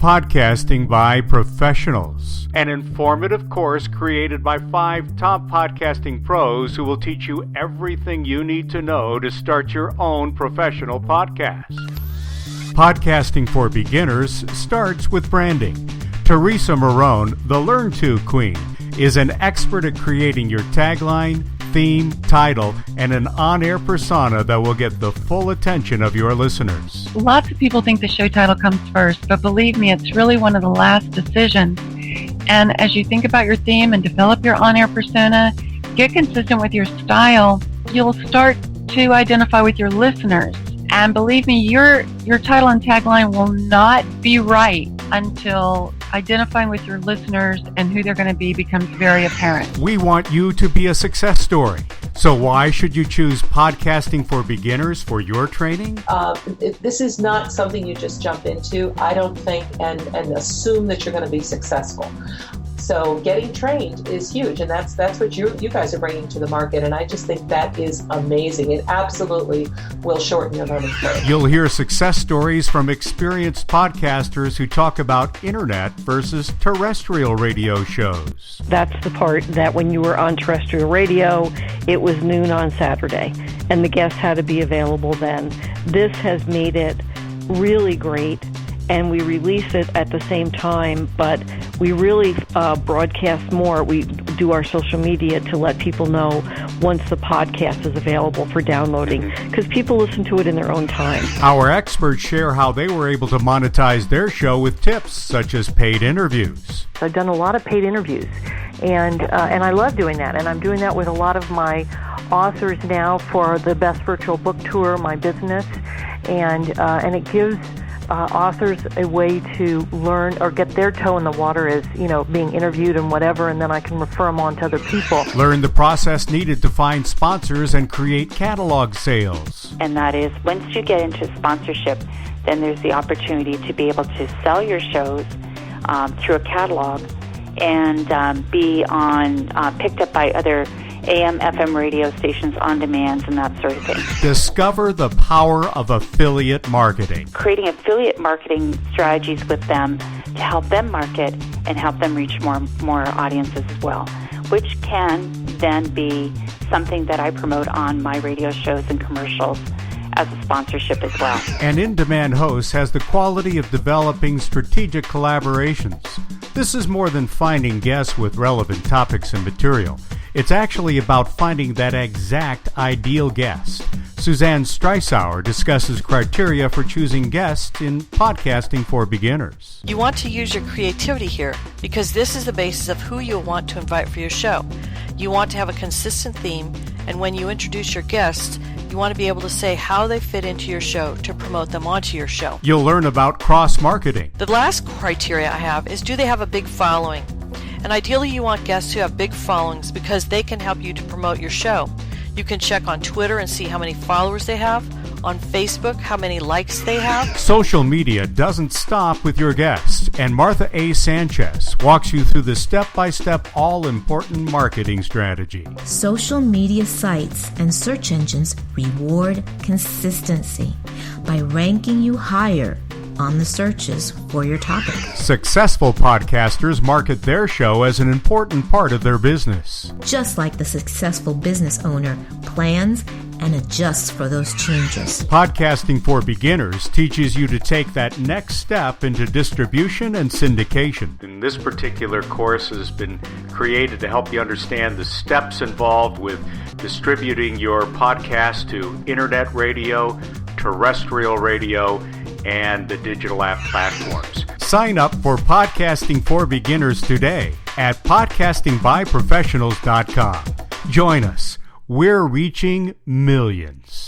Podcasting by Professionals, an informative course created by 5 top podcasting pros who will teach you everything you need to know to start your own professional podcast. Podcasting for Beginners starts with branding. Teresa Marone, the Learn To Queen, is an expert at creating your tagline, theme, title, and an on-air persona that will get the full attention of your listeners. Lots of people think the show title comes first, but believe me, it's really one of the last decisions. And as you think about your theme and develop your on-air persona, get consistent with your style, you'll start to identify with your listeners. And believe me, your title and tagline will not be right until identifying with your listeners and who they're going to be becomes very apparent. We want you to be a success story. So why should you choose Podcasting for Beginners for your training? This is not something you just jump into, I don't think, and assume that you're going to be successful. So getting trained is huge, and that's what you guys are bringing to the market, and I just think that is amazing. It absolutely will shorten your learning curve. You'll hear success stories from experienced podcasters who talk about internet versus terrestrial radio shows. That's the part that when you were on terrestrial radio, it was noon on Saturday, and the guests had to be available then. This has made it really great, and we release it at the same time, but we really broadcast more. We do our social media to let people know once the podcast is available for downloading, because people listen to it in their own time. Our experts share how they were able to monetize their show with tips such as paid interviews. I've done a lot of paid interviews, and I love doing that, and I'm doing that with a lot of my authors now for the Best Virtual Book Tour, my business, and it gives authors a way to learn or get their toe in the water as, being interviewed and whatever, and then I can refer them on to other people. Learn the process needed to find sponsors and create catalog sales. And that is, once you get into sponsorship, then there's the opportunity to be able to sell your shows through a catalog and be on picked up by other AM, FM radio stations on demand and that sort of thing. Discover the power of affiliate marketing. Creating affiliate marketing strategies with them to help them market and help them reach more audiences as well, which can then be something that I promote on my radio shows and commercials as a sponsorship as well. An in-demand host has the quality of developing strategic collaborations. This is more than finding guests with relevant topics and material. It's actually about finding that exact ideal guest. Suzanne Streisauer discusses criteria for choosing guests in Podcasting for Beginners. You want to use your creativity here because this is the basis of who you'll want to invite for your show. You want to have a consistent theme, and when you introduce your guests, you want to be able to say how they fit into your show to promote them onto your show. You'll learn about cross-marketing. The last criteria I have is, do they have a big following? And ideally you want guests who have big followings because they can help you to promote your show. You can check on Twitter and see how many followers they have, on Facebook how many likes they have. Social media doesn't stop with your guests, and Martha A. Sanchez walks you through the step-by-step all-important marketing strategy. Social media sites and search engines reward consistency by ranking you higher on the searches for your topic. Successful podcasters market their show as an important part of their business. Just like the successful business owner plans and adjusts for those changes. Podcasting for Beginners teaches you to take that next step into distribution and syndication. And this particular course has been created to help you understand the steps involved with distributing your podcast to internet radio, terrestrial radio, and the digital app platforms. Sign up for Podcasting for Beginners today at podcastingbyprofessionals.com. Join us. We're reaching millions.